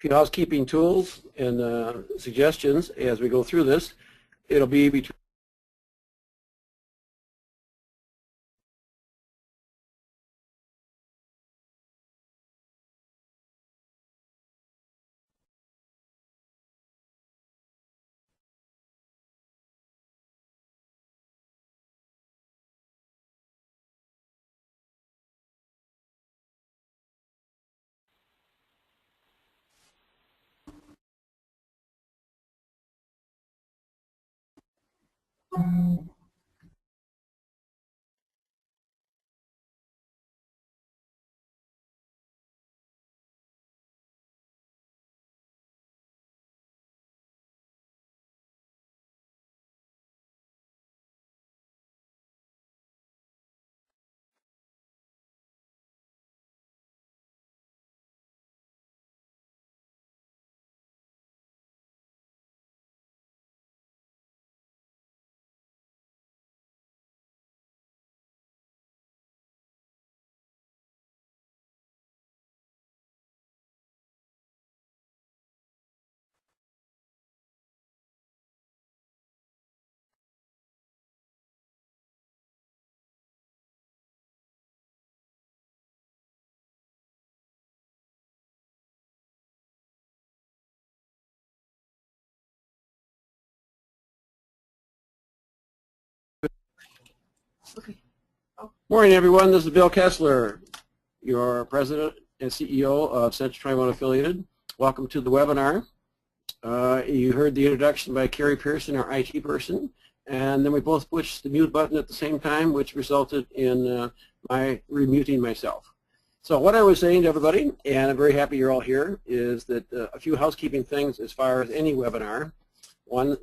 few housekeeping tools and suggestions as we go through this. It'll be between Morning, everyone. This is Bill Kessler, your President and CEO of Central 21 Affiliated. Welcome to the webinar. You heard the introduction by Carrie Pearson, our IT person, and then we both pushed the mute button at the same time, which resulted in my remuting myself. So what I was saying to everybody, and I'm very happy you're all here, is that a few housekeeping things as far as any webinar. One,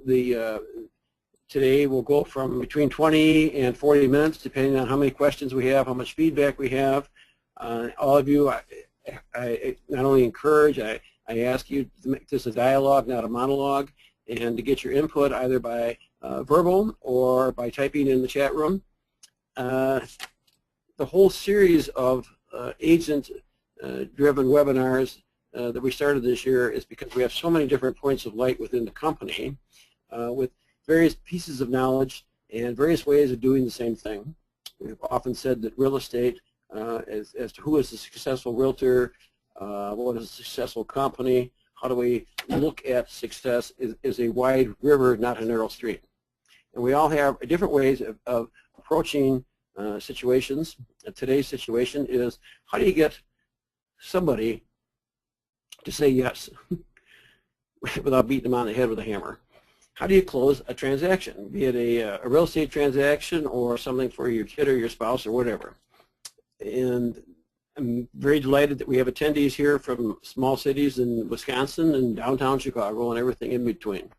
today we'll go from between 20 and 40 minutes, depending on how many questions we have, how much feedback we have. All of you, I not only encourage, I ask you to make this a dialogue, not a monologue, and to get your input either by verbal or by typing in the chat room. The whole series of agent-driven webinars that we started this year is because we have so many different points of light within the company with various pieces of knowledge and various ways of doing the same thing. We've often said that real estate, as to who is a successful realtor, what is a successful company, how do we look at success, is a wide river, not a narrow stream. And we all have different ways of approaching situations. And today's situation is, how do you get somebody to say yes without beating them on the head with a hammer? How do you close a transaction, be it a real estate transaction or something for your kid or your spouse or whatever? And I'm very delighted that we have attendees here from small cities in Wisconsin and downtown Chicago and everything in between.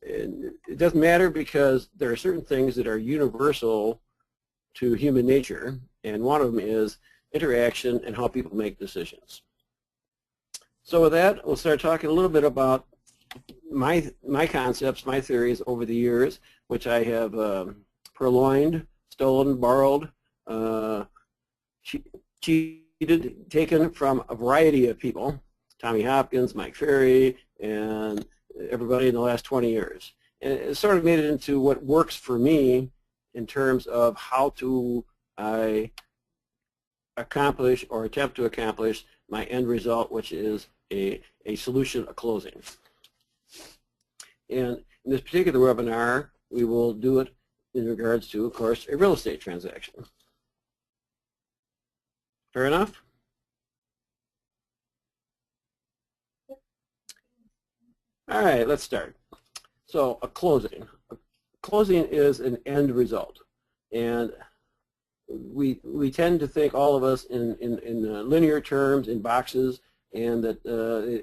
And it doesn't matter because there are certain things that are universal to human nature, and one of them is interaction and how people make decisions. So with that, we'll start talking a little bit about my concepts, my theories over the years, which I have purloined, stolen, borrowed, cheated, taken from a variety of people, Tommy Hopkins, Mike Ferry, and everybody in the last 20 years. And it sort of made it into what works for me in terms of how to accomplish or attempt to accomplish my end result, which is a solution, a closing. And in this particular webinar, we will do it in regards to, of course, a real estate transaction. Fair enough? All right, let's start. So a closing. A closing is an end result. And we tend to think, all of us, in linear terms, in boxes, and that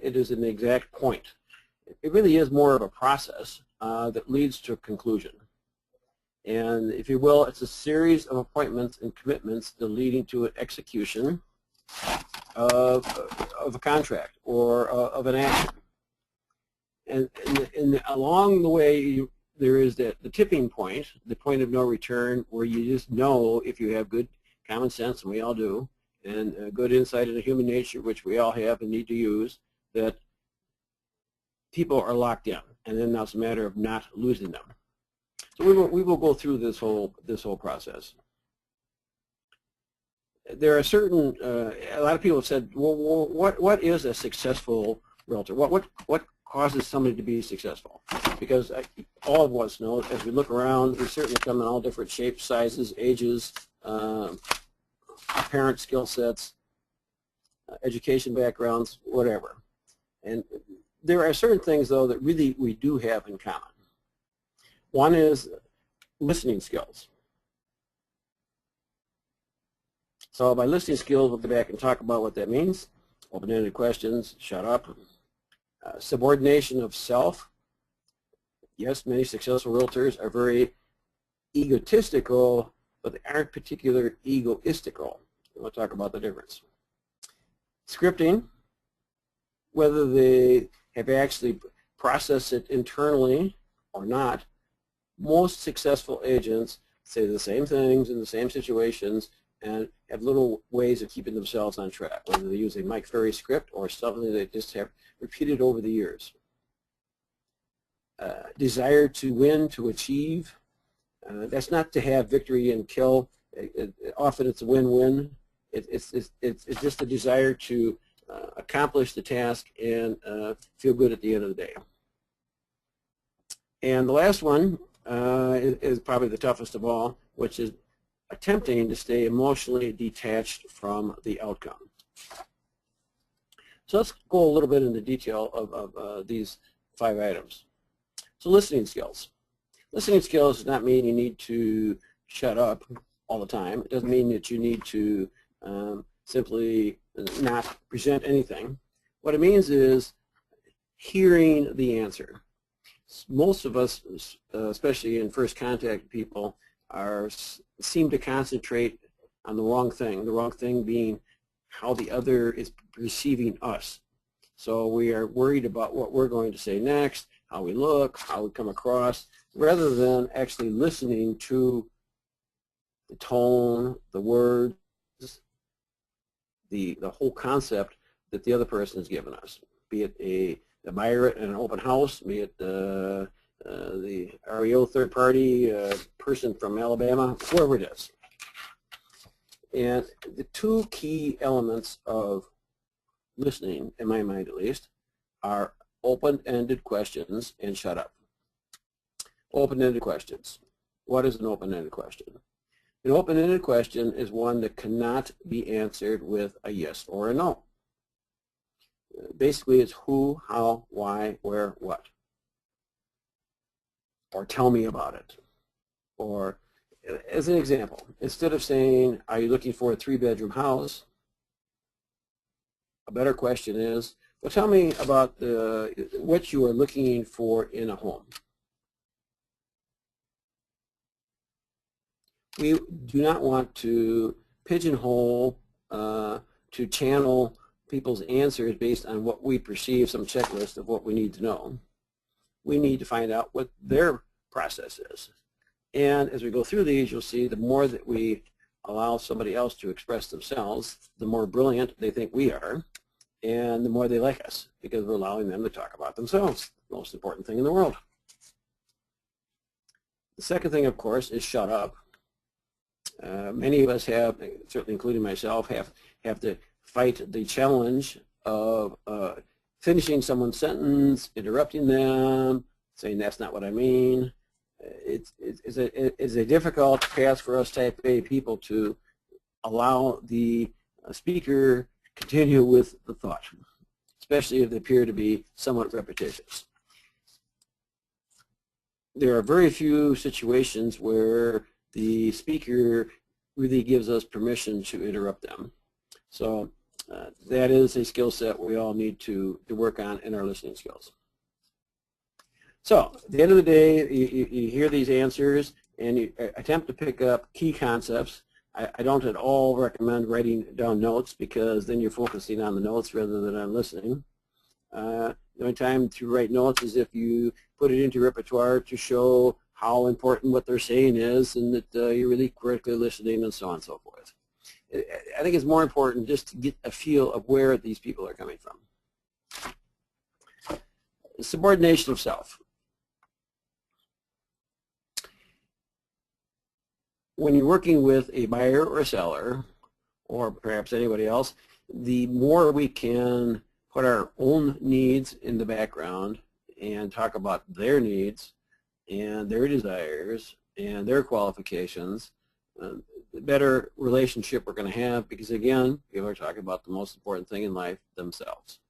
it is an exact point. It really is more of a process that leads to a conclusion. And if you will, it's a series of appointments and commitments that leading to an execution of a contract or of an action. And along the way, there is the tipping point, the point of no return, where you just know, if you have good common sense, and we all do, and good insight into human nature, which we all have and need to use, that people are locked in, and then now it's a matter of not losing them. So we will go through this whole process. There are certain a lot of people have said, well, what is a successful realtor? What causes somebody to be successful? Because all of us know, as we look around, we certainly come in all different shapes, sizes, ages, parent skill sets, education backgrounds, whatever. And there are certain things, though, that really we do have in common. One is listening skills. So by listening skills, we'll go back and talk about what that means. Open-ended questions, shut up. Subordination of self. Yes, many successful realtors are very egotistical, but they aren't particularly egoistical. We'll talk about the difference. Scripting, whether they have actually processed it internally or not, most successful agents say the same things in the same situations and have little ways of keeping themselves on track, whether they use a Mike Ferry script or something they just have repeated over the years. Desire to win, to achieve. That's not to have victory and kill. Often it's a win-win. It's just a desire to accomplish the task and feel good at the end of the day. And the last one is probably the toughest of all, which is attempting to stay emotionally detached from the outcome. So let's go a little bit into detail of these 5 items. So listening skills. Listening skills does not mean you need to shut up all the time. It doesn't mean that you need to simply not present anything. What it means is hearing the answer. Most of us, especially in first contact people, seem to concentrate on the wrong thing being how the other is perceiving us. So we are worried about what we're going to say next, how we look, how we come across, rather than actually listening to the tone, the words, the whole concept that the other person has given us, be it a buyer at an open house, be it the REO third party person from Alabama, whoever it is. And the 2 key elements of listening, in my mind at least, are open-ended questions and shut up. Open-ended questions. What is an open-ended question? An open-ended question is one that cannot be answered with a yes or a no. Basically, it's who, how, why, where, what. Or tell me about it. Or, as an example, instead of saying, are you looking for a 3-bedroom house? A better question is, well, tell me about what you are looking for in a home. We do not want to pigeonhole, to channel people's answers based on what we perceive, some checklist of what we need to know. We need to find out what their process is. And as we go through these, you'll see the more that we allow somebody else to express themselves, the more brilliant they think we are, and the more they like us, because we're allowing them to talk about themselves, the most important thing in the world. The second thing, of course, is shut up. Many of us have, certainly including myself, have to fight the challenge of finishing someone's sentence, interrupting them, saying that's not what I mean. It's a difficult task for us type A people to allow the speaker to continue with the thought, especially if they appear to be somewhat repetitious. There are very few situations where the speaker really gives us permission to interrupt them. So that is a skill set we all need to work on in our listening skills. So at the end of the day, you hear these answers and you attempt to pick up key concepts. I don't at all recommend writing down notes, because then you're focusing on the notes rather than on listening. The only time to write notes is if you put it into your repertoire to show how important what they're saying is, and that you're really critically listening, and so on and so forth. I think it's more important just to get a feel of where these people are coming from. subordination of self. When you're working with a buyer or a seller, or perhaps anybody else, the more we can put our own needs in the background and talk about their needs and their desires and their qualifications, the better relationship we're going to have, because again, people are talking about the most important thing in life, themselves.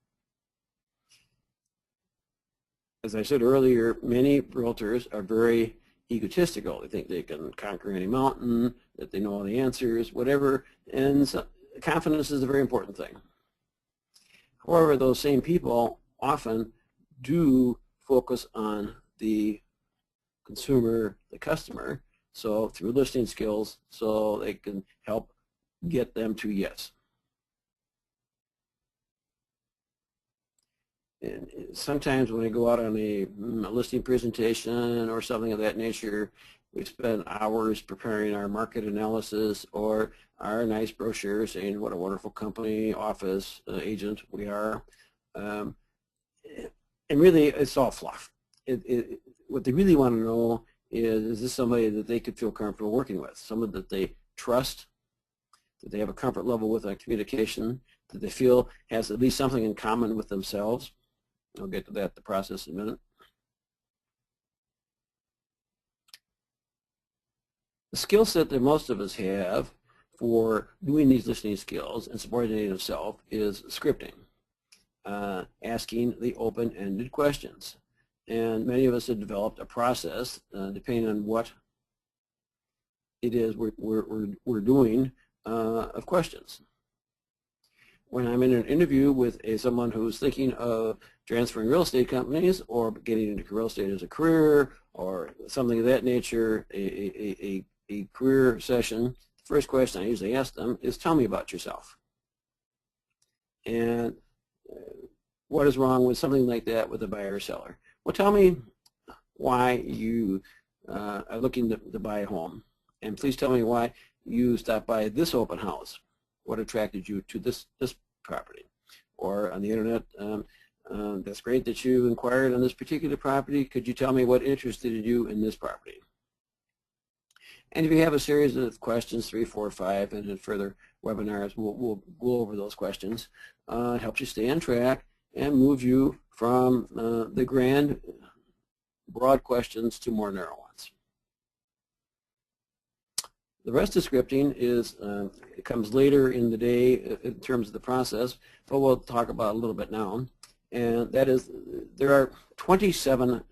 As I said earlier, many realtors are very egotistical. They think they can conquer any mountain, that they know all the answers, whatever, and so confidence is a very important thing. However, those same people often do focus on the consumer, the customer, so through listening skills, so they can help get them to yes. And sometimes when we go out on a listing presentation or something of that nature, we spend hours preparing our market analysis or our nice brochure saying what a wonderful company, office, agent we are. And really, it's all fluff. What they really want to know is this somebody that they could feel comfortable working with, someone that they trust, that they have a comfort level with on communication, that they feel has at least something in common with themselves. I'll get to that, the process, in a minute. The skill set that most of us have for doing these listening skills and subordinating of self is scripting, asking the open-ended questions. And many of us have developed a process, depending on what it is we're doing, of questions. When I'm in an interview with someone who's thinking of transferring real estate companies or getting into real estate as a career or something of that nature, a career session, the first question I usually ask them is, tell me about yourself. And what is wrong with something like that with a buyer or seller? Well, tell me why you are looking to buy a home. And please tell me why you stopped by this open house. What attracted you to this property? Or on the internet, that's great that you inquired on this particular property. Could you tell me what interested you in this property? And if you have a series of questions, 3, 4, 5, and in further webinars, we'll go over those questions. It helps you stay on track and move you from the grand, broad questions to more narrow ones. The rest of scripting is, it comes later in the day in terms of the process, but we'll talk about a little bit now. And that is, there are 27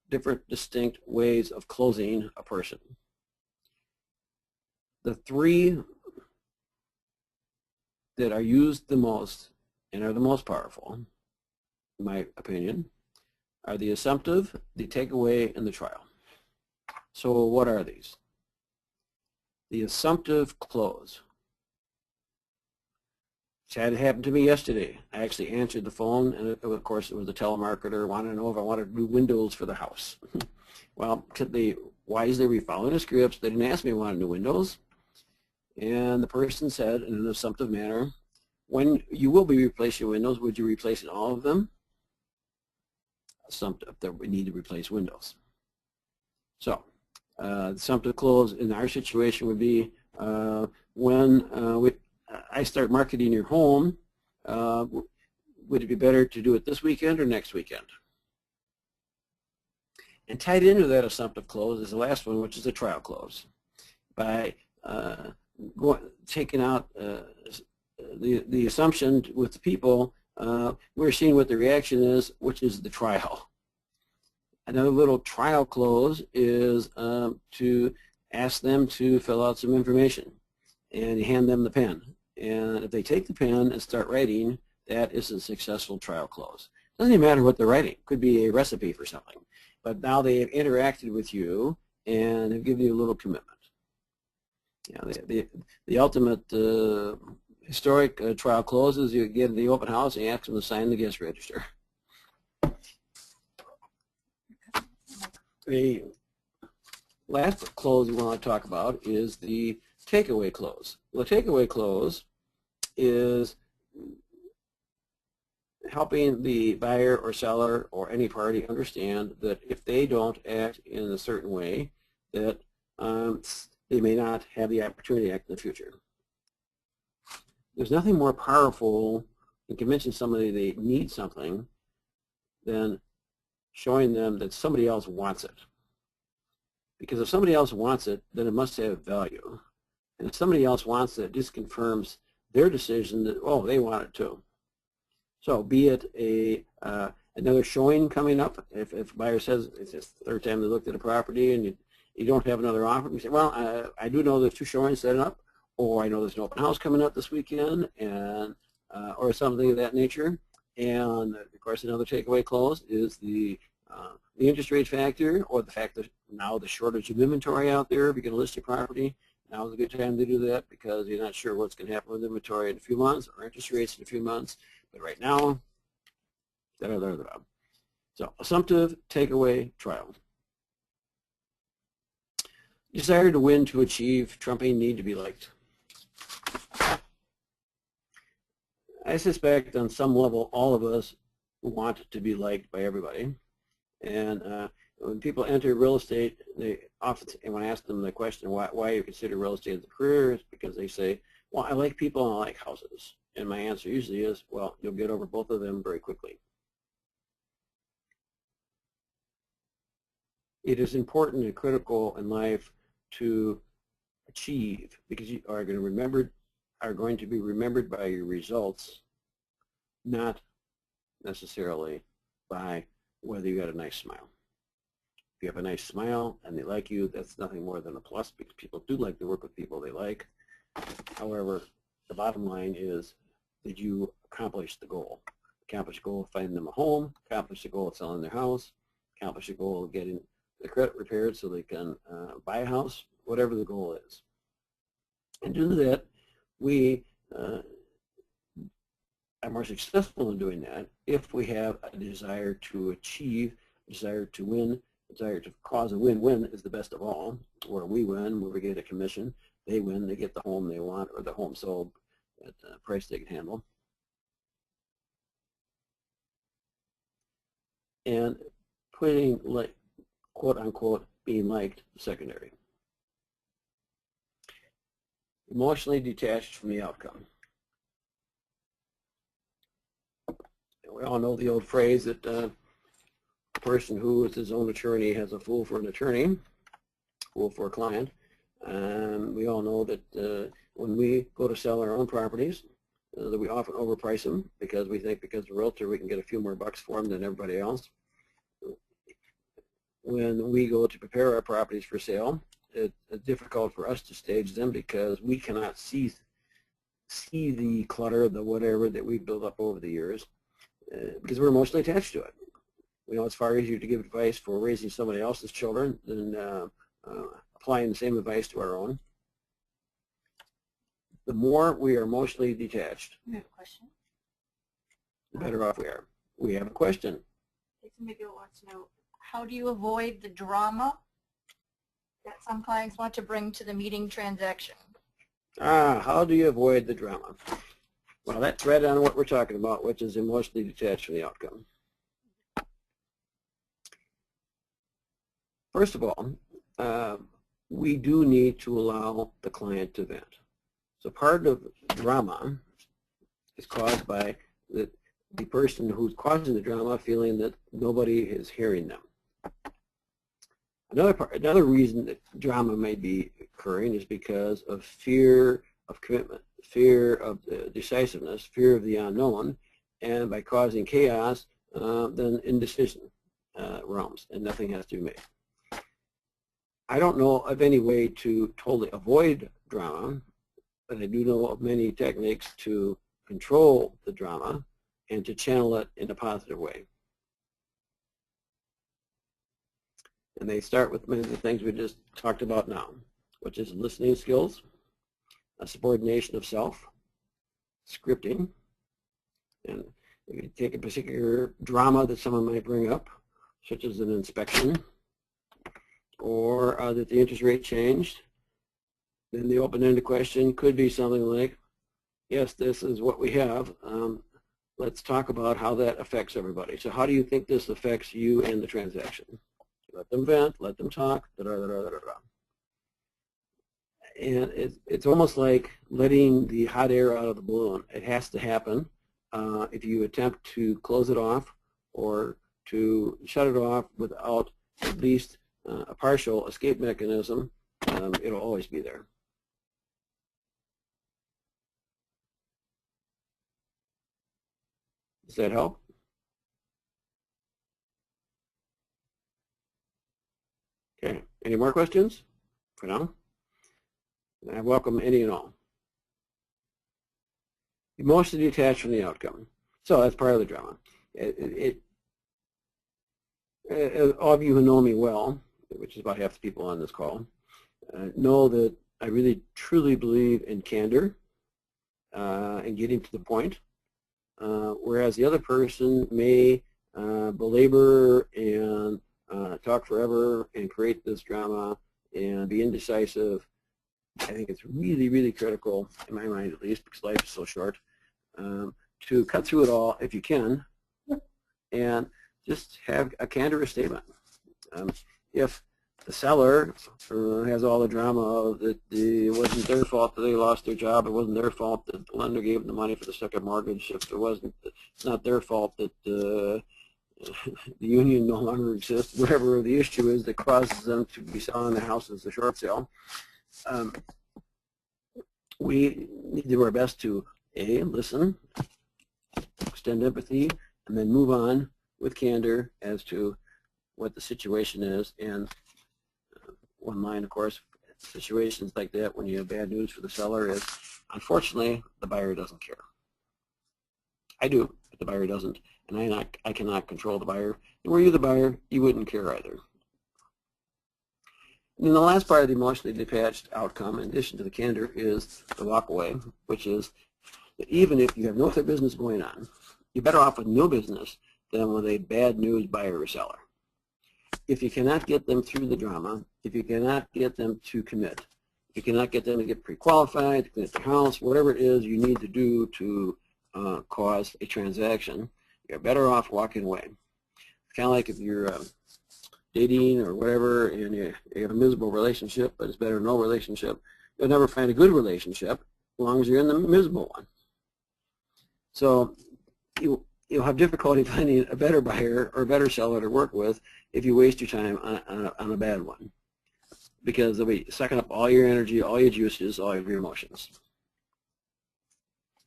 different distinct ways of closing a person. The 3 that are used the most and are the most powerful, in my opinion, are the assumptive, the takeaway, and the trial. So what are these? The assumptive close. It happened to me yesterday. I actually answered the phone, and of course it was a telemarketer wanted to know if I wanted to do windows for the house. Well, wisely we followed the scripts. They didn't ask me if I wanted to do windows. And the person said in an assumptive manner, when you will be replacing windows, would you replace all of them? Assumptive that we need to replace windows. So assumptive close in our situation would be when I start marketing your home, would it be better to do it this weekend or next weekend? And tied into that assumptive close is the last one, which is the trial close. By taking out the assumption with the people, we're seeing what the reaction is, which is the trial. Another little trial close is to ask them to fill out some information, and you hand them the pen. And if they take the pen and start writing, that is a successful trial close. Doesn't even matter what they're writing. It could be a recipe for something. But now they have interacted with you and have given you a little commitment. You know, the ultimate historic trial close is you get in the open house and you ask them to sign the guest register. The last close we want to talk about is the takeaway close. Well, the takeaway close is helping the buyer or seller or any party understand that if they don't act in a certain way, that they may not have the opportunity to act in the future. There's nothing more powerful in convincing somebody they need something than showing them that somebody else wants it. Because if somebody else wants it, then it must have value. And if somebody else wants it, it just confirms their decision that, oh, they want it too. So be it another showing coming up, if a buyer says it's the third time they looked at a property and you don't have another offer, you say, well, I do know there's 2 showings set up, or I know there's an open house coming up this weekend, and or something of that nature. And of course, another takeaway clause is the interest rate factor, or the fact that now the shortage of inventory out there. If you're going to list your property, now is a good time to do that because you're not sure what's going to happen with inventory in a few months or interest rates in a few months. But right now, so assumptive takeaway trial. Desire to win, to achieve, trumping need to be liked. I suspect on some level all of us want to be liked by everybody. And when people enter real estate, they often, and when I ask them the question, why you consider real estate as a career, it's because they say, well, I like people and I like houses. And my answer usually is, well, you'll get over both of them very quickly. It is important and critical in life to achieve, because you are going to be remembered by your results, not necessarily by whether you got a nice smile. If you have a nice smile and they like you, that's nothing more than a plus, because people do like to work with people they like. However, the bottom line is, did you accomplish the goal? Accomplish the goal of finding them a home, accomplish the goal of selling their house, accomplish the goal of getting the credit repaired so they can buy a house, whatever the goal is. And to do that, we are more successful in doing that if we have a desire to achieve, a desire to win, a desire to cause a win-win is the best of all, where we win, where we get a commission, they win, they get the home they want or the home sold at a price they can handle. And putting, like, quote unquote, being liked secondary. Emotionally detached from the outcome. We all know the old phrase that a person who is his own attorney has a fool for an attorney, fool for a client. We all know that when we go to sell our own properties, that we often overprice them because we think because of the realtor we can get a few more bucks for them than everybody else. When we go to prepare our properties for sale, it's difficult for us to stage them because we cannot see the clutter, the whatever that we've built up over the years, because we're emotionally attached to it. We know it's far easier to give advice for raising somebody else's children than applying the same advice to our own. The more we are emotionally detached, I have a question. the better off we are. We have a question. Maybe wants to know, how do you avoid the drama that some clients want to bring to the meeting transaction? How do you avoid the drama? Well, that's right on what we're talking about, which is emotionally detached from the outcome. First of all, we do need to allow the client to vent. So part of drama is caused by the person who's causing the drama feeling that nobody is hearing them. Another reason that drama may be occurring is because of fear of commitment, fear of decisiveness, fear of the unknown, and by causing chaos, then indecision roams, and nothing has to be made. I don't know of any way to totally avoid drama, but I do know of many techniques to control the drama and to channel it in a positive way. And they start with many of the things we just talked about now, which is listening skills, a subordination of self, scripting, and if you take a particular drama that someone might bring up, such as an inspection, or that the interest rate changed, then the open-ended question could be something like, yes, this is what we have. let's talk about how that affects everybody. So how do you think this affects you and the transaction? Let them vent, let them talk, and it's almost like letting the hot air out of the balloon. It has to happen. If you attempt to close it off or to shut it off without at least a partial escape mechanism, it'll always be there. Does that help? Okay, any more questions for now? I welcome any and all. Emotionally detached from the outcome. So that's part of the drama. All of you who know me well, which is about half the people on this call, know that I really truly believe in candor and getting to the point, whereas the other person may belabor and talk forever and create this drama and be indecisive. I think it's really, really critical, in my mind at least, because life is so short, to cut through it all if you can and just have a candorous statement. If the seller has all the drama of that it wasn't their fault that they lost their job, it wasn't their fault that the lender gave them the money for the second mortgage, if it's not their fault that the union no longer exists, whatever the issue is that causes them to be selling the house as a short sale, we need to do our best to A, listen, extend empathy, and then move on with candor as to what the situation is. And one line, of course, situations like that when you have bad news for the seller is, unfortunately, the buyer doesn't care. I do, but the buyer doesn't, and I cannot control the buyer. And were you the buyer, you wouldn't care either. And then the last part of the emotionally detached outcome, in addition to the candor, is the walk away, which is that even if you have no other business going on, you're better off with no business than with a bad news buyer or seller. If you cannot get them through the drama, if you cannot get them to commit, if you cannot get them to get pre-qualified, to commit the house, whatever it is you need to do to cause a transaction, you're better off walking away. It's kind of like if you're dating or whatever and you have a miserable relationship, but it's better than no relationship. You'll never find a good relationship as long as you're in the miserable one. So you'll have difficulty finding a better buyer or a better seller to work with if you waste your time on a bad one, because they'll be sucking up all your energy, all your juices, all of your emotions.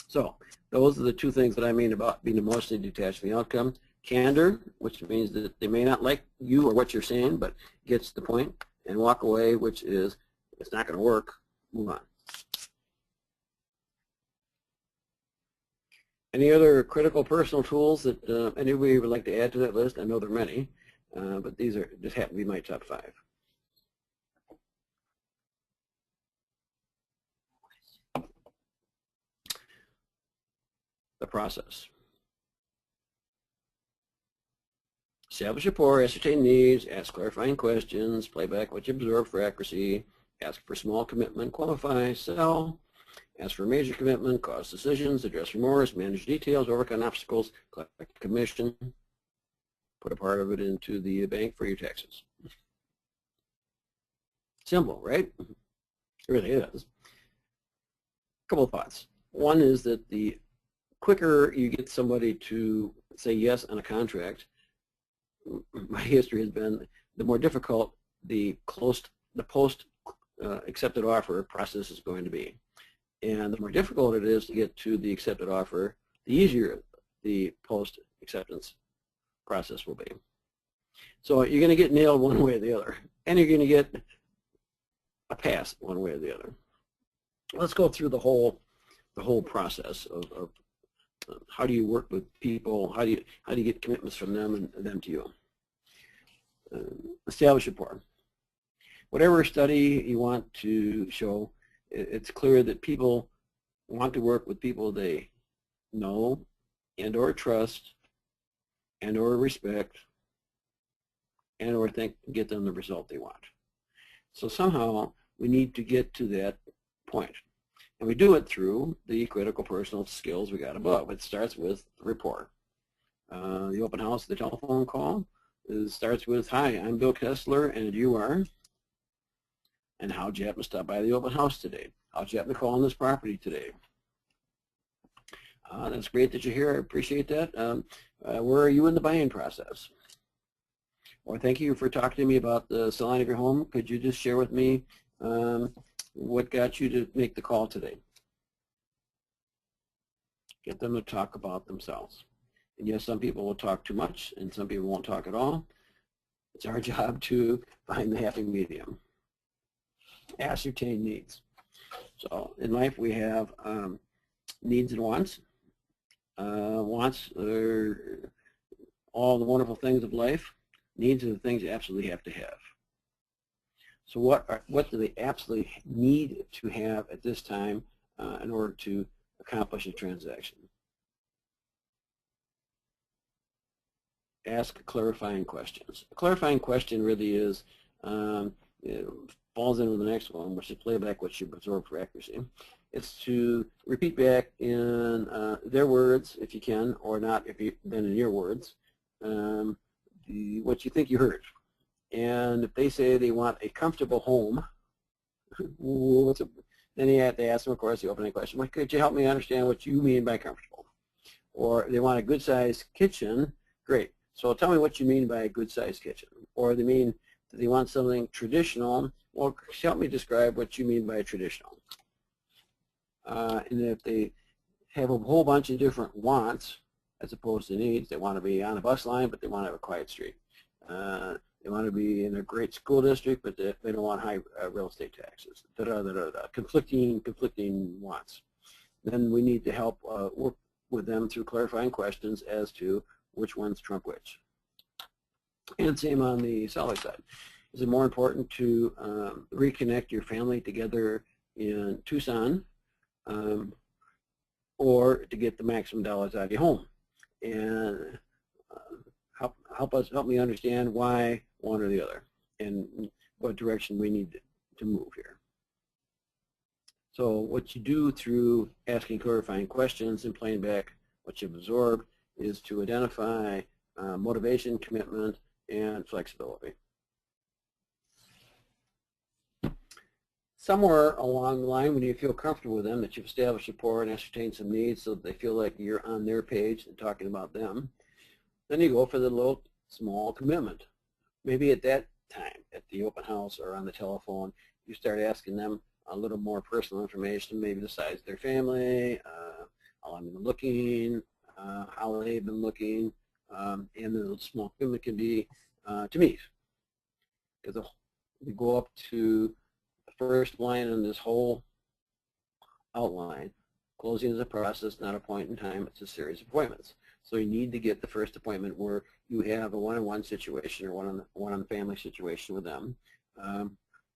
So those are the two things that I mean about being emotionally detached from the outcome. Candor, which means that they may not like you or what you're saying, but gets the point, and walk away, which is it's not going to work, move on. Any other critical personal tools that anybody would like to add to that list? I know there are many, but these just happen to be my top 5. The process. Establish rapport, ascertain needs, ask clarifying questions, play back what you observe for accuracy, ask for small commitment, qualify, sell, ask for a major commitment, cause decisions, address remorse, manage details, overcome obstacles, collect commission, put a part of it into the bank for your taxes. Simple, right? It really is. A couple of thoughts. One is that the quicker you get somebody to say yes on a contract, my history has been the more difficult the post accepted offer process is going to be. And the more difficult it is to get to the accepted offer, the easier the post acceptance process will be. So you're going to get nailed one way or the other, and you're going to get a pass one way or the other. Let's go through the whole process of how do you work with people, how do you get commitments from them and them to you. Establish rapport. Whatever study you want to show, it's clear that people want to work with people they know and or trust and or respect and or think get them the result they want. So somehow we need to get to that point. And we do it through the critical personal skills we got above. It starts with rapport. The open house, the telephone call, starts with, hi, I'm Bill Kessler, and you are? And how'd you happen to stop by the open house today? How'd you happen to call on this property today? That's great that you're here. I appreciate that. Where are you in the buying process? Or thank you for talking to me about the selling of your home. Could you just share with me what got you to make the call today? Get them to talk about themselves. And yes, some people will talk too much, and some people won't talk at all. It's our job to find the happy medium. Ascertain needs. So in life we have needs and wants. Wants are all the wonderful things of life. Needs are the things you absolutely have to have. So what do they absolutely need to have at this time in order to accomplish a transaction? Ask clarifying questions. A clarifying question really is, it falls into the next one, which is play back what you absorb for accuracy. It's to repeat back in their words, if you can, or not if you then in your words, what you think you heard. And if they say they want a comfortable home, then you have to ask them, of course, the opening question, well, could you help me understand what you mean by comfortable? Or they want a good-sized kitchen, great. So tell me what you mean by a good-sized kitchen. Or they mean that they want something traditional, well, help me describe what you mean by traditional. And if they have a whole bunch of different wants as opposed to needs, they want to be on a bus line, but they want to have a quiet street. They want to be in a great school district, but they don't want high real estate taxes. Conflicting wants. Then we need to help work with them through clarifying questions as to which ones trump which. And same on the seller side. Is it more important to reconnect your family together in Tucson or to get the maximum dollars out of your home? And help me understand why one or the other and what direction we need to move here. So what you do through asking clarifying questions and playing back what you've absorbed is to identify motivation, commitment, and flexibility. Somewhere along the line, when you feel comfortable with them, that you've established rapport and ascertained some needs so that they feel like you're on their page and talking about them, then you go for the little small commitment. Maybe at that time, at the open house or on the telephone, you start asking them a little more personal information, maybe the size of their family, how long they've been looking, how they've been looking, and the small commitment can be to meet. Because we go up to the first line in this whole outline. Closing is a process, not a point in time. It's a series of appointments. So you need to get the first appointment where you have a one-on-one situation or one-on-family situation with them. And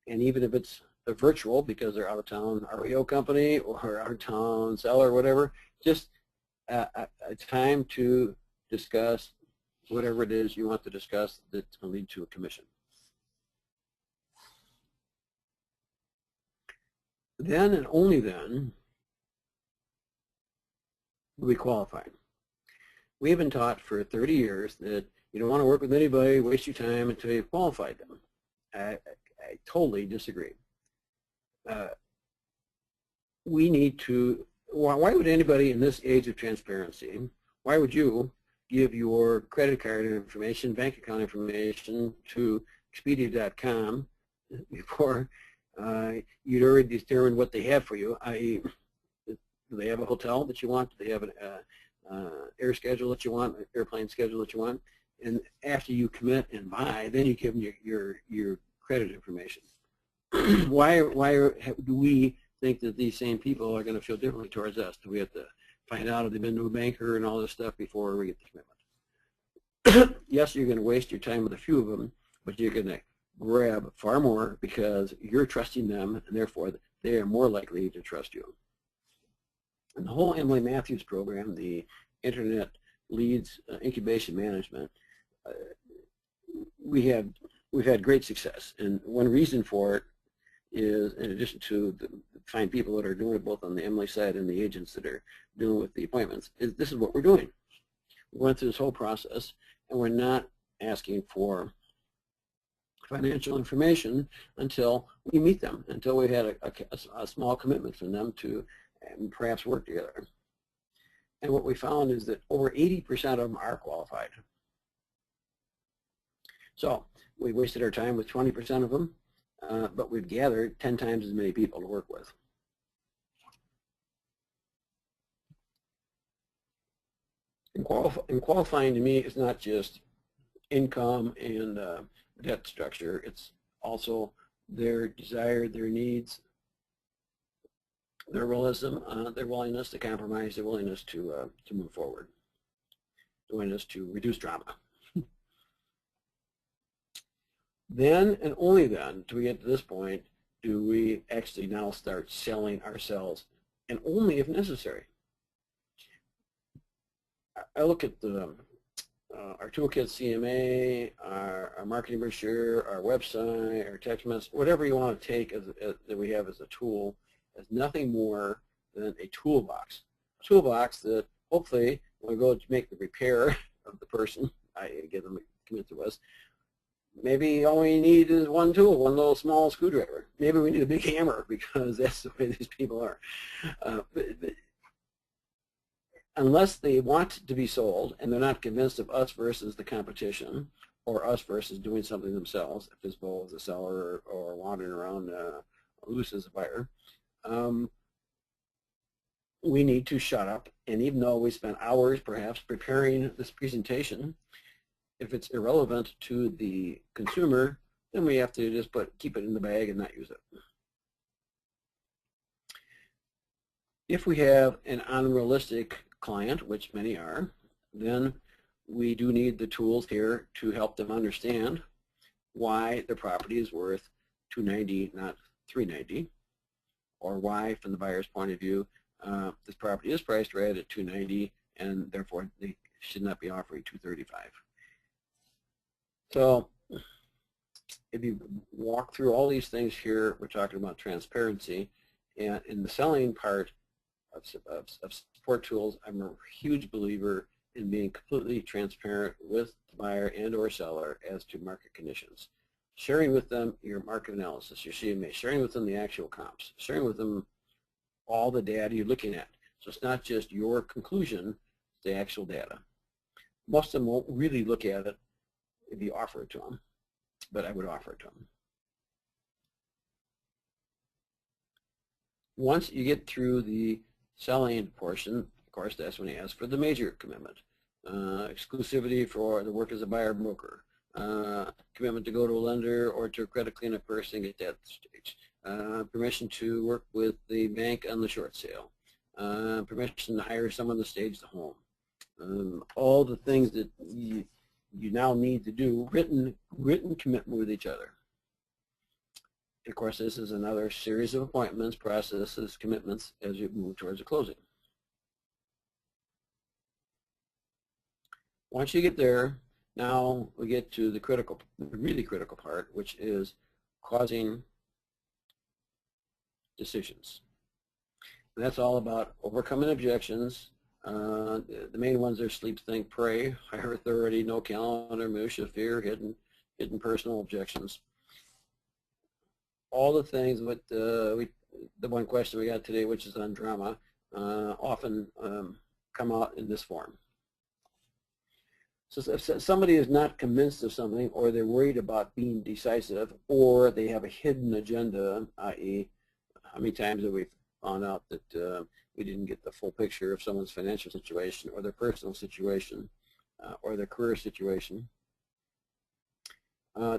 even if it's a virtual because they're out-of-town REO company or out-of-town seller or whatever, just a time to discuss whatever it is you want to discuss that's going to lead to a commission. Then and only then will we qualify. We have been taught for 30 years that you don't want to work with anybody, waste your time until you've qualified them. I totally disagree. We need to, why would anybody in this age of transparency, why would you give your credit card information, bank account information to Expedia.com before you'd already determined what they have for you, i.e., do they have a hotel that you want? Do they have an air schedule that you want, an airplane schedule that you want? And after you commit and buy, then you give them your credit information. Why do we think that these same people are going to feel differently towards us? Do we have to find out if they've been to a banker and all this stuff before we get the commitment? Yes, you're going to waste your time with a few of them, but you're going to grab far more because you're trusting them, and therefore they are more likely to trust you. And the whole Emily Matthews program, the Internet Leads Incubation Management, we've had great success. And one reason for it is, in addition to the fine people that are doing it both on the Emily side and the agents that are dealing with the appointments, is this is what we're doing. We went through this whole process, and we're not asking for financial information until we meet them, until we had a small commitment from them to perhaps work together. And what we found is that over 80% of them are qualified. So we wasted our time with 20% of them, but we've gathered 10 times as many people to work with. And qualifying to me is not just income and debt structure. It's also their desire, their needs, their realism, their willingness to compromise, their willingness to move forward, their willingness to reduce drama. Then and only then do we get to this point do we actually now start selling ourselves, and only if necessary. I look at our toolkit CMA, our marketing brochure, our website, our text message, whatever you want to take that we have as a tool, as nothing more than a toolbox. A toolbox that hopefully when we go to make the repair of the person, I get them to commit to us, maybe all we need is one tool, one little small screwdriver. Maybe we need a big hammer because that's the way these people are. But unless they want to be sold and they're not convinced of us versus the competition, or us versus doing something themselves, if this bowl is a seller or wandering around loose as a buyer, we need to shut up. And even though we spent hours perhaps preparing this presentation, if it's irrelevant to the consumer, then we have to just keep it in the bag and not use it. If we have an unrealistic client, which many are, then we do need the tools here to help them understand why the property is worth $290, not $390, or why, from the buyer's point of view, this property is priced right at $290, and therefore they should not be offering $235. So if you walk through all these things here, we're talking about transparency, and in the selling part of support tools, I'm a huge believer in being completely transparent with the buyer and or seller as to market conditions. Sharing with them your market analysis, your CMA, sharing with them the actual comps, sharing with them all the data you're looking at. So it's not just your conclusion, it's the actual data. Most of them won't really look at it if you offer it to them, but I would offer it to them. Once you get through the selling portion, of course, that's when you ask for the major commitment. Exclusivity for the work as a buyer broker. Commitment to go to a lender or to a credit cleanup person at that stage. Permission to work with the bank on the short sale. Permission to hire someone to stage the home. All the things that you now need to do, written commitment with each other. Of course, this is another series of appointments, processes, commitments as you move towards a closing. Once you get there, now we get to the really critical part, which is causing decisions. And that's all about overcoming objections. The main ones are sleep, think, pray, higher authority, no calendar, minutia, fear, hidden personal objections. All the things with the one question we got today, which is on drama, often come out in this form. So if somebody is not convinced of something, or they're worried about being decisive, or they have a hidden agenda, i.e., how many times have we found out that we didn't get the full picture of someone's financial situation, or their personal situation, or their career situation,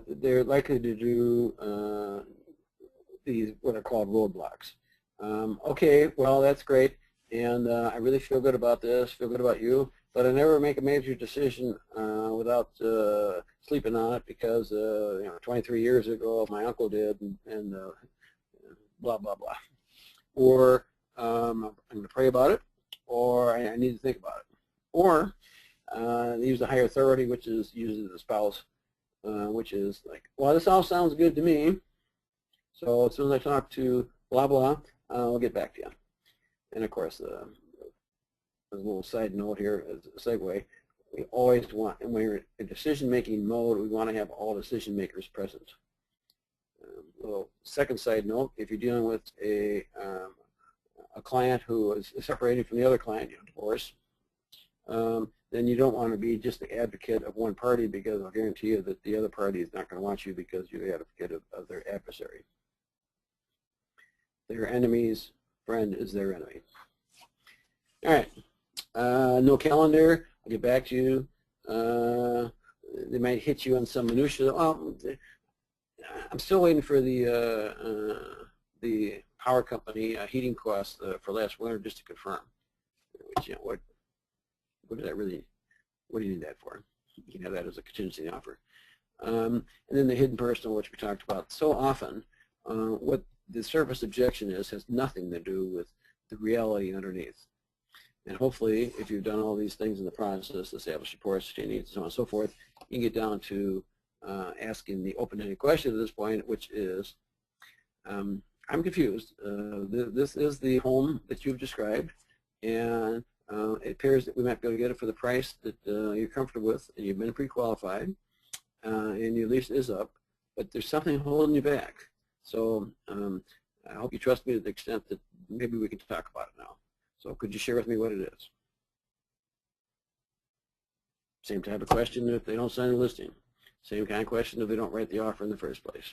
they're likely to do these what are called roadblocks. Okay, well, that's great, and I really feel good about this, feel good about you, but I never make a major decision without sleeping on it because 23 years ago my uncle did, and blah, blah, blah. Or I'm going to pray about it, or I need to think about it. Or they use the higher authority, which is usually the spouse, which is like, well, this all sounds good to me. So as soon as I talk to blah, blah, I'll get back to you. And of course, as a little side note here, as a segue, we always want, and when we're in decision-making mode, we want to have all decision makers present. Little second side note, if you're dealing with a client who is separating from the other client, divorce, then you don't want to be just the advocate of one party, because I'll guarantee you that the other party is not going to want you because you're the advocate of their adversary. Their enemy's friend is their enemy. All right, no calendar. I'll get back to you. They might hit you on some minutia. Well, I'm still waiting for the power company heating costs for last winter just to confirm. Which, what does that really? What do you need that for? You can have that as a contingency offer. And then the hidden personal, which we talked about so often. What the surface objection has nothing to do with the reality underneath. And hopefully, if you've done all these things in the process, establish reports, sustain needs, and so on and so forth, you can get down to asking the open-ended question at this point, which is, I'm confused. This is the home that you've described, and it appears that we might be able to get it for the price that you're comfortable with, and you've been pre-qualified, and your lease is up, but there's something holding you back. So I hope you trust me to the extent that maybe we can talk about it now. So could you share with me what it is? Same type of question if they don't sign the listing. Same kind of question if they don't write the offer in the first place.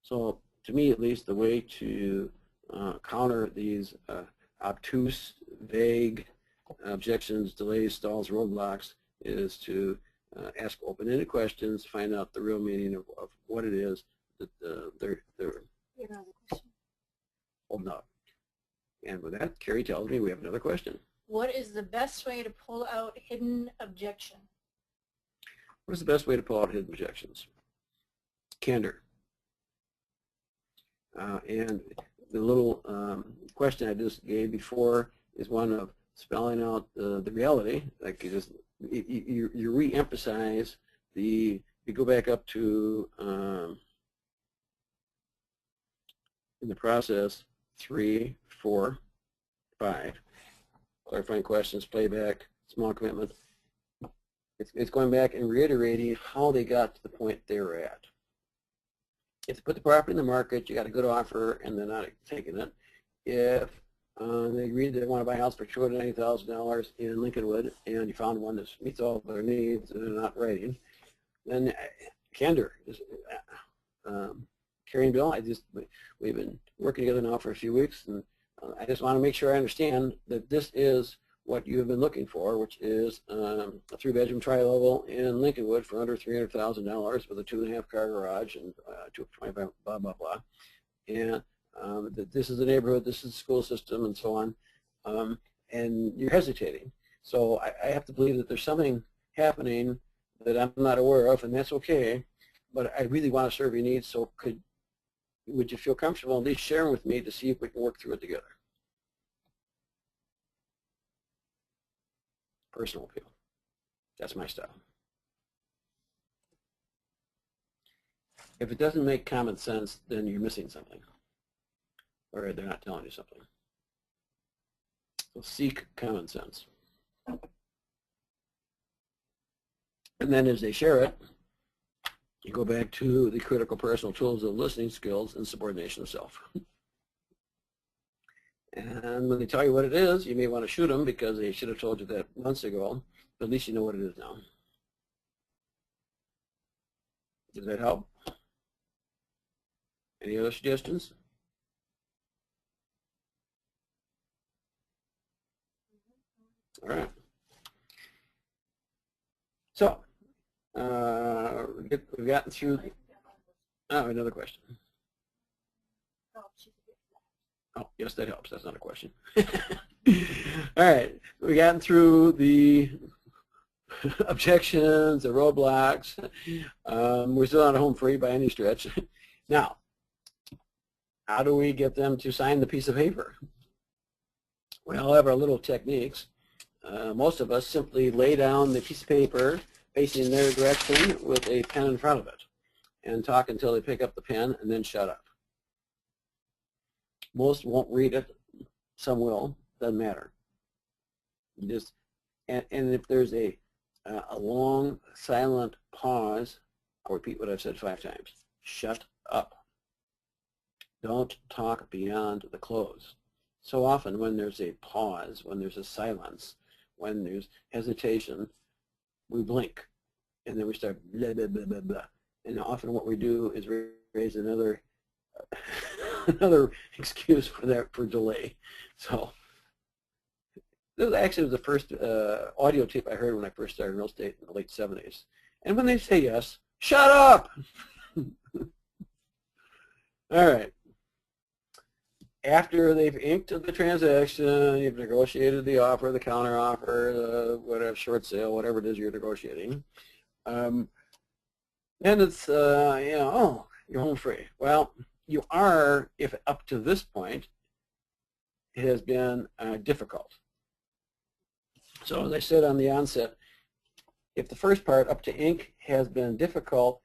So to me, at least, the way to counter these obtuse, vague objections, delays, stalls, roadblocks is to ask open-ended questions, find out the real meaning of what it is that they're holding up. And with that, Carrie tells me we have another question. What is the best way to pull out hidden objection? What is the best way to pull out hidden objections? Candor. And the little question I just gave before is one of spelling out the reality. Like you re-emphasize you go back up to in the process 3, 4, 5. Clarifying questions, playback, small commitment. It's going back and reiterating how they got to the point they were at. If they put the property in the market, you got a good offer and they're not taking it. If they agreed they want to buy a house for $290,000 in Lincolnwood and you found one that meets all their needs and they're not writing, then candor is Carrie and Bill, we've been working together now for a few weeks, and I just want to make sure I understand that this is what you have been looking for, which is a 3-bedroom tri-level in Lincolnwood for under $300,000 with a 2.5-car garage and 225 blah blah blah, and that this is the neighborhood, this is the school system, and so on, and you're hesitating. So I have to believe that there's something happening that I'm not aware of, and that's okay. But I really want to serve your needs. So would you feel comfortable at least sharing with me to see if we can work through it together? Personal appeal. That's my style. If it doesn't make common sense, then you're missing something, or they're not telling you something. So seek common sense. And then as they share it, you go back to the critical personal tools of listening skills and subordination of self. And when they tell you what it is, you may want to shoot them because they should have told you that months ago, but at least you know what it is now. Does that help? Any other suggestions? All right. So, we've gotten through. Oh, another question. Oh, yes, that helps. That's not a question. All right, we've gotten through the objections, the roadblocks. We're still not home free by any stretch. Now, how do we get them to sign the piece of paper? We all have our little techniques. Most of us simply lay down the piece of paper facing their direction with a pen in front of it. and talk until they pick up the pen and then shut up. Most won't read it. Some will. Doesn't matter. Just and if there's a long silent pause, I'll repeat what I've said 5 times. Shut up. Don't talk beyond the close. So often when there's a pause, when there's a silence, when there's hesitation, we blink and then we start blah, blah, blah, blah, blah. And often what we do is raise another another excuse for that, for delay. So this actually was the first audio tape I heard when I first started real estate in the late 70s. And when they say yes, shut up! All right. After they've inked the transaction, you've negotiated the offer, the counter offer, the whatever, short sale, whatever it is you're negotiating. Then it's, oh, you're home free. Well, you are, if up to this point, it has been difficult. So as I said on the onset, if the first part up to ink has been difficult,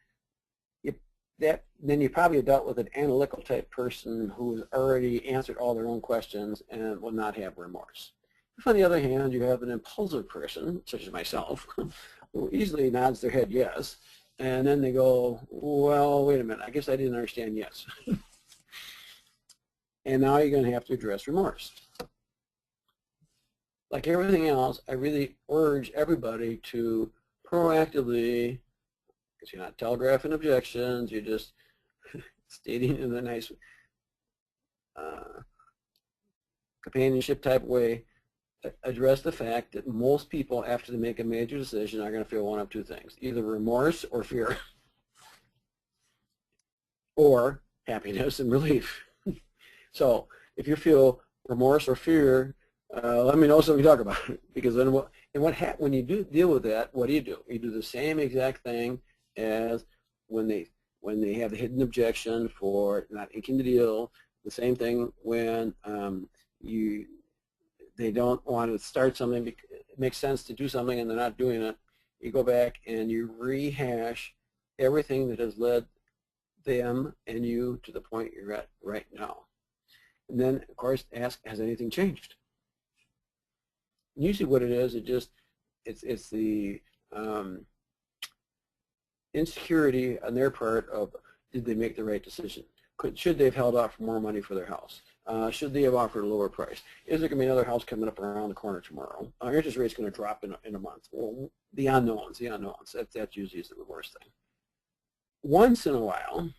then you probably dealt with an analytical type person who's already answered all their own questions and will not have remorse. If on the other hand you have an impulsive person, such as myself, who easily nods their head yes, and then they go, well, wait a minute, I guess I didn't understand yes. And now you're going to have to address remorse. Like everything else, I really urge everybody to proactively, because you're not telegraphing objections, you're just stating in a nice companionship type way, address the fact that most people, after they make a major decision, are going to feel one of two things, either remorse or fear, or happiness and relief. So if you feel remorse or fear, let me know so we can talk about it. Because then when you do deal with that, what do? You do the same exact thing as when they have the hidden objection for not inking the deal. The same thing when they don't want to start something. It makes sense to do something and they're not doing it. You go back and you rehash everything that has led them and you to the point you're at right now. And then, of course, ask, has anything changed? Usually what it is, it's the insecurity on their part of, did they make the right decision? Should they have held off for more money for their house? Should they have offered a lower price? Is there going to be another house coming up around the corner tomorrow? Interest rate's going to drop in a month. Well, the unknowns. That usually is the worst thing. Once in a while,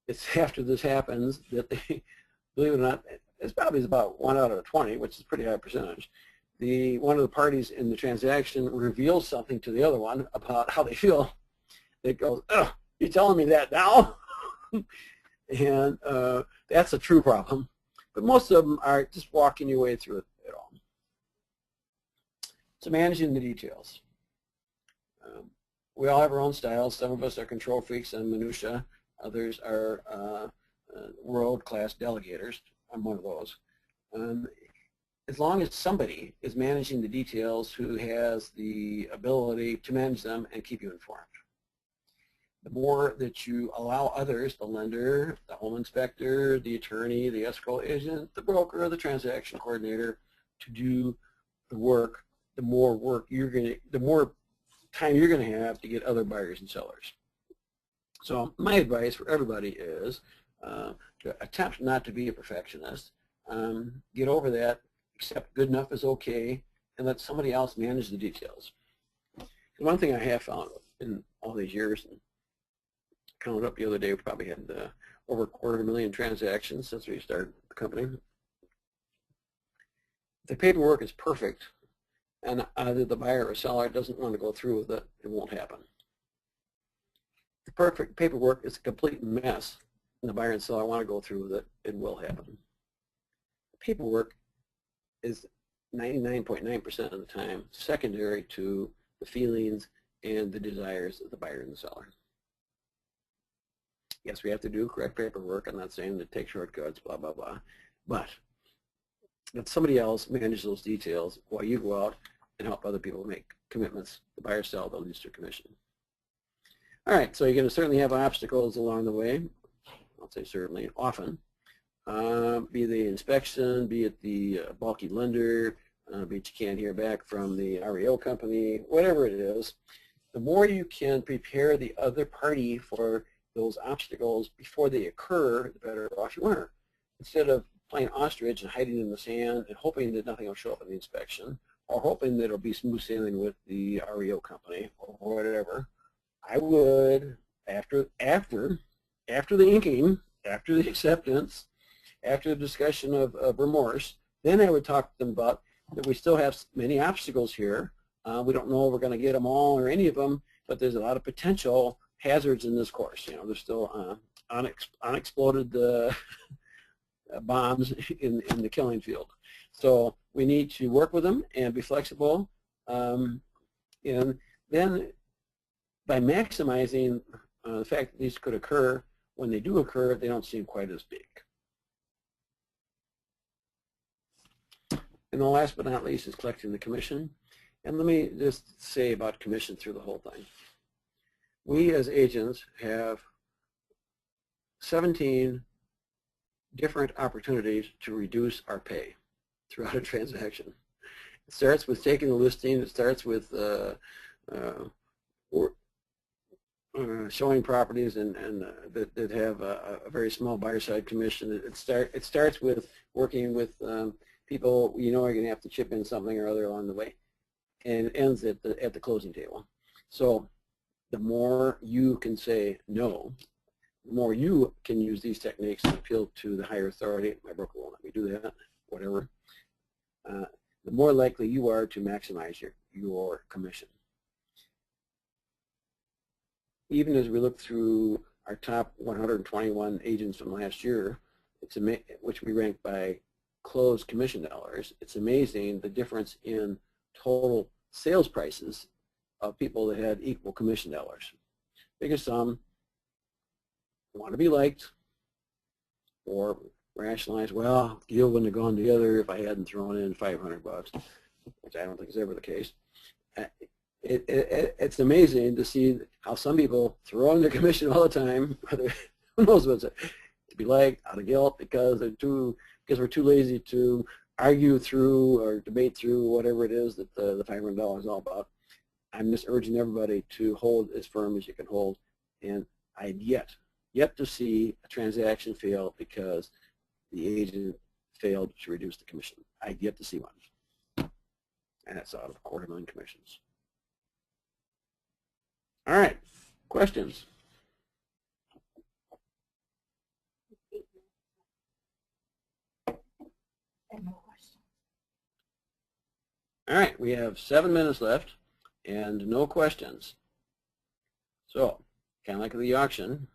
it's after this happens that they, believe it or not, it's probably about 1 out of 20, which is a pretty high percentage. One of the parties in the transaction reveals something to the other one about how they feel. It goes, oh, you're telling me that now? And that's a true problem. But most of them are just walking your way through it at all. So managing the details. We all have our own styles. Some of us are control freaks and minutia. Others are world-class delegators. I'm one of those. As long as somebody is managing the details who has the ability to manage them and keep you informed. The more that you allow others, the lender, the home inspector, the attorney, the escrow agent, the broker, the transaction coordinator, to do the work, the more time you're going to have to get other buyers and sellers. So my advice for everybody is to attempt not to be a perfectionist. Get over that, accept good enough is okay, and let somebody else manage the details. One thing I have found in all these years, and counted up the other day, we probably had over 250,000 transactions since we started the company. If the paperwork is perfect and either the buyer or seller doesn't want to go through with it, it won't happen. If the perfect paperwork is a complete mess and the buyer and seller want to go through with it, it will happen. Paperwork is 99.9% of the time secondary to the feelings and the desires of the buyer and the seller. Yes, we have to do correct paperwork. I'm not saying to take shortcuts, blah, blah, blah. But let somebody else manage those details while you go out and help other people make commitments. The buyer sell, they'll lose their commission. All right, so you're going to certainly have obstacles along the way. I'll say certainly, often. Be the inspection, be it the bulky lender, be it you can't hear back from the REO company, whatever it is. The more you can prepare the other party for those obstacles before they occur, the better off you are. Instead of playing ostrich and hiding in the sand and hoping that nothing will show up in the inspection, or hoping that it'll be smooth sailing with the REO company or whatever, I would, after the inking, after the acceptance, after the discussion of remorse, then I would talk to them about that we still have many obstacles here. We don't know if we're going to get them all or any of them, but there's a lot of potential hazards in this course. You know, there's still unexploded bombs in the killing field. So we need to work with them and be flexible. And then by maximizing the fact that these could occur, when they do occur, they don't seem quite as big. And the last but not least is collecting the commission. And let me just say about commission through the whole thing. We as agents have 17 different opportunities to reduce our pay throughout a transaction. It starts with taking the listing. It starts with showing properties and that have a very small buyer side commission. It starts with working with people you know are going to have to chip in something or other along the way, and it ends at the closing table. So the more you can say no, the more you can use these techniques to appeal to the higher authority. My broker won't let me do that, whatever. The more likely you are to maximize your commission. Even as we look through our top 121 agents from last year, which we ranked by closed commission dollars, it's amazing the difference in total sales prices of people that had equal commission dollars. Biggest sum, want to be liked, or rationalize, well, the deal wouldn't have gone together if I hadn't thrown in $500, which I don't think is ever the case. It's amazing to see how some people throw in their commission all the time, who knows what's it, to be liked out of guilt because we're too lazy to argue through or debate through whatever it is that the $500 is all about. I'm just urging everybody to hold as firm as you can hold, and I've yet to see a transaction fail because the agent failed to reduce the commission. I've yet to see one, and that's out of 250,000 commissions. All right, questions? All right, we have 7 minutes left and no questions. So, kind of like the auction,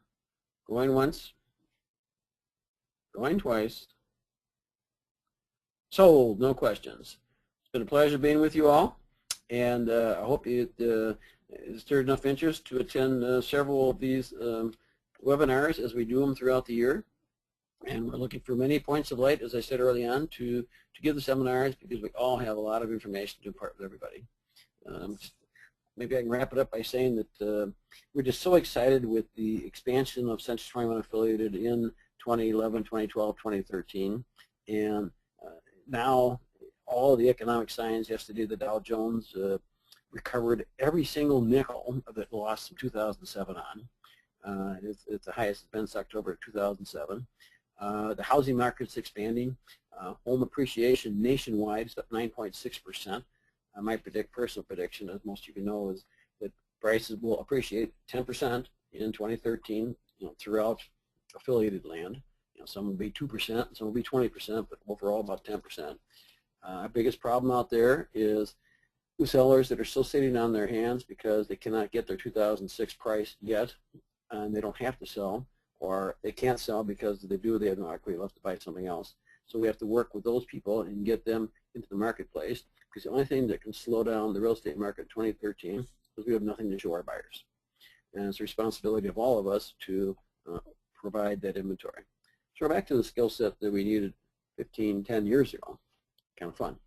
going once, going twice, sold, no questions. It's been a pleasure being with you all, and I hope it stirred enough interest to attend several of these webinars as we do them throughout the year. And we're looking for many points of light, as I said early on, to give the seminars because we all have a lot of information to impart with everybody. Maybe I can wrap it up by saying that we're just so excited with the expansion of Century 21 Affiliated in 2011, 2012, 2013. And now all of the economic science yesterday, the Dow Jones recovered every single nickel that it lost from 2007 on. It's the highest it's been since October of 2007. The housing market's expanding. Home appreciation nationwide is up 9.6%. My personal prediction, as most of you know, is that prices will appreciate 10% in 2013 throughout affiliated land. Some will be 2%, some will be 20%, but overall about 10%. Our biggest problem out there is sellers that are still sitting on their hands because they cannot get their 2006 price yet, and they don't have to sell, or they can't sell because if they do, they have no equity left to buy something else. So we have to work with those people and get them into the marketplace, because the only thing that can slow down the real estate market in 2013 is we have nothing to show our buyers. And it's the responsibility of all of us to provide that inventory. So we're back to the skill set that we needed 15, 10 years ago. Kind of fun.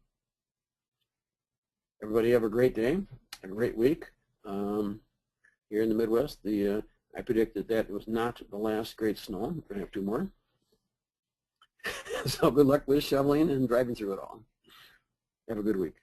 Everybody have a great day, have a great week. here in the Midwest. I predict that that was not the last great snow. We're going to have 2 more. So good luck with shoveling and driving through it all. Have a good week.